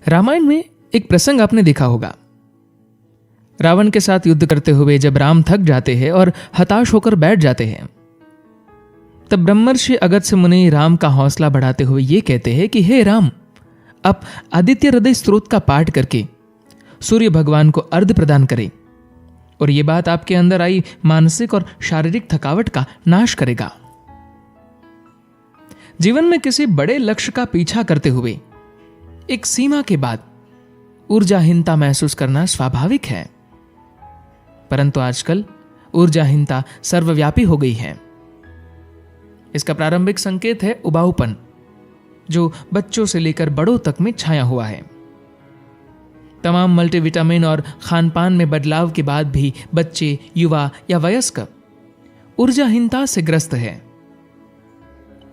रामायण में एक प्रसंग आपने देखा होगा। रावण के साथ युद्ध करते हुए जब राम थक जाते हैं और हताश होकर बैठ जाते हैं, तब ब्रह्मर्षि अगस्त्य मुनि राम का हौसला बढ़ाते हुए ये कहते हैं कि हे राम, आप आदित्य हृदय स्तोत्र का पाठ करके सूर्य भगवान को अर्घ्य प्रदान करें और ये बात आपके अंदर आई मानसिक और शारीरिक थकावट का नाश करेगा। जीवन में किसी बड़े लक्ष्य का पीछा करते हुए एक सीमा के बाद ऊर्जाहीनता महसूस करना स्वाभाविक है, परंतु आजकल ऊर्जाहीनता सर्वव्यापी हो गई है। इसका प्रारंभिक संकेत है उबाऊपन, जो बच्चों से लेकर बड़ों तक में छाया हुआ है। तमाम मल्टीविटामिन और खानपान में बदलाव के बाद भी बच्चे, युवा या वयस्क ऊर्जाहीनता से ग्रस्त है।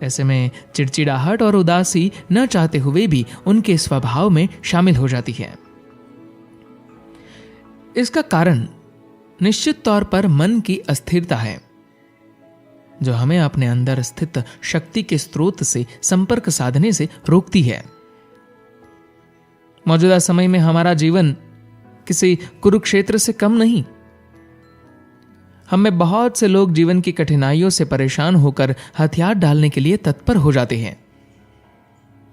ऐसे में चिड़चिड़ाहट और उदासी न चाहते हुए भी उनके स्वभाव में शामिल हो जाती है। इसका कारण निश्चित तौर पर मन की अस्थिरता है, जो हमें अपने अंदर स्थित शक्ति के स्रोत से संपर्क साधने से रोकती है। मौजूदा समय में हमारा जीवन किसी कुरुक्षेत्र से कम नहीं। हम में बहुत से लोग जीवन की कठिनाइयों से परेशान होकर हथियार डालने के लिए तत्पर हो जाते हैं,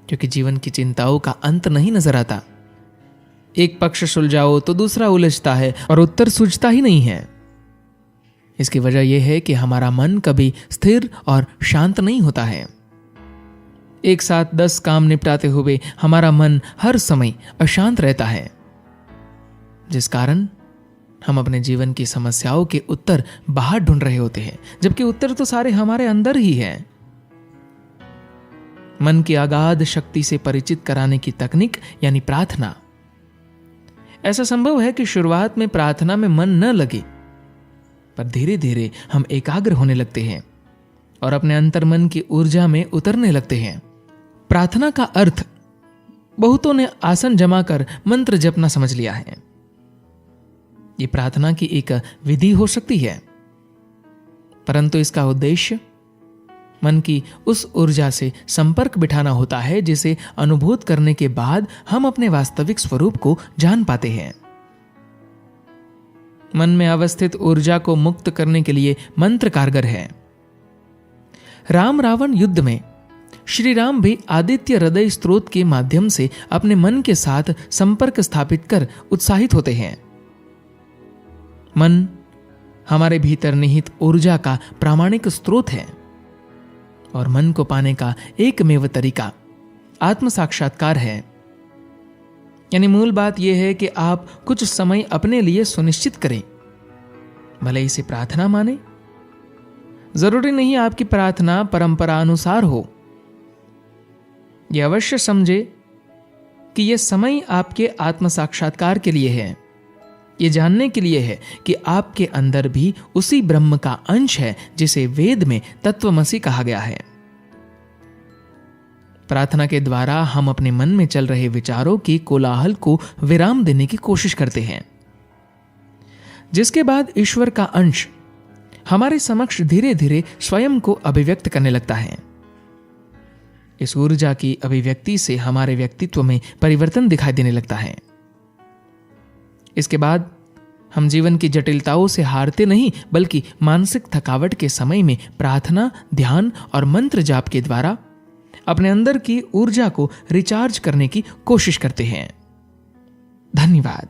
क्योंकि जीवन की चिंताओं का अंत नहीं नजर आता। एक पक्ष सुलझाओ तो दूसरा उलझता है और उत्तर सूझता ही नहीं है। इसकी वजह यह है कि हमारा मन कभी स्थिर और शांत नहीं होता है। एक साथ 10 काम निपटाते हुए हमारा मन हर समय अशांत रहता है, जिस कारण हम अपने जीवन की समस्याओं के उत्तर बाहर ढूंढ रहे होते हैं, जबकि उत्तर तो सारे हमारे अंदर ही हैं। मन की अगाध शक्ति से परिचित कराने की तकनीक यानी प्रार्थना। ऐसा संभव है कि शुरुआत में प्रार्थना में मन न लगे, पर धीरे धीरे हम एकाग्र होने लगते हैं और अपने अंतर्मन की ऊर्जा में उतरने लगते हैं। प्रार्थना का अर्थ बहुतों ने आसन जमा कर मंत्र जपना समझ लिया है। ये प्रार्थना की एक विधि हो सकती है, परंतु इसका उद्देश्य मन की उस ऊर्जा से संपर्क बिठाना होता है जिसे अनुभूत करने के बाद हम अपने वास्तविक स्वरूप को जान पाते हैं। मन में अवस्थित ऊर्जा को मुक्त करने के लिए मंत्र कारगर है। राम रावण युद्ध में श्री राम भी आदित्य हृदय स्तोत्र के माध्यम से अपने मन के साथ संपर्क स्थापित कर उत्साहित होते हैं। मन हमारे भीतर निहित ऊर्जा का प्रामाणिक स्रोत है और मन को पाने का एकमेव तरीका आत्म साक्षात्कार है। यानी मूल बात यह है कि आप कुछ समय अपने लिए सुनिश्चित करें, भले इसे प्रार्थना माने। जरूरी नहीं आपकी प्रार्थना परंपरा अनुसार हो। यह अवश्य समझे कि यह समय आपके आत्म साक्षात्कार के लिए है, ये जानने के लिए है कि आपके अंदर भी उसी ब्रह्म का अंश है जिसे वेद में तत्वमसि कहा गया है। प्रार्थना के द्वारा हम अपने मन में चल रहे विचारों की कोलाहल को विराम देने की कोशिश करते हैं, जिसके बाद ईश्वर का अंश हमारे समक्ष धीरे धीरे स्वयं को अभिव्यक्त करने लगता है। इस ऊर्जा की अभिव्यक्ति से हमारे व्यक्तित्व में परिवर्तन दिखाई देने लगता है। इसके बाद हम जीवन की जटिलताओं से हारते नहीं, बल्कि मानसिक थकावट के समय में प्रार्थना, ध्यान और मंत्र जाप के द्वारा अपने अंदर की ऊर्जा को रिचार्ज करने की कोशिश करते हैं। धन्यवाद।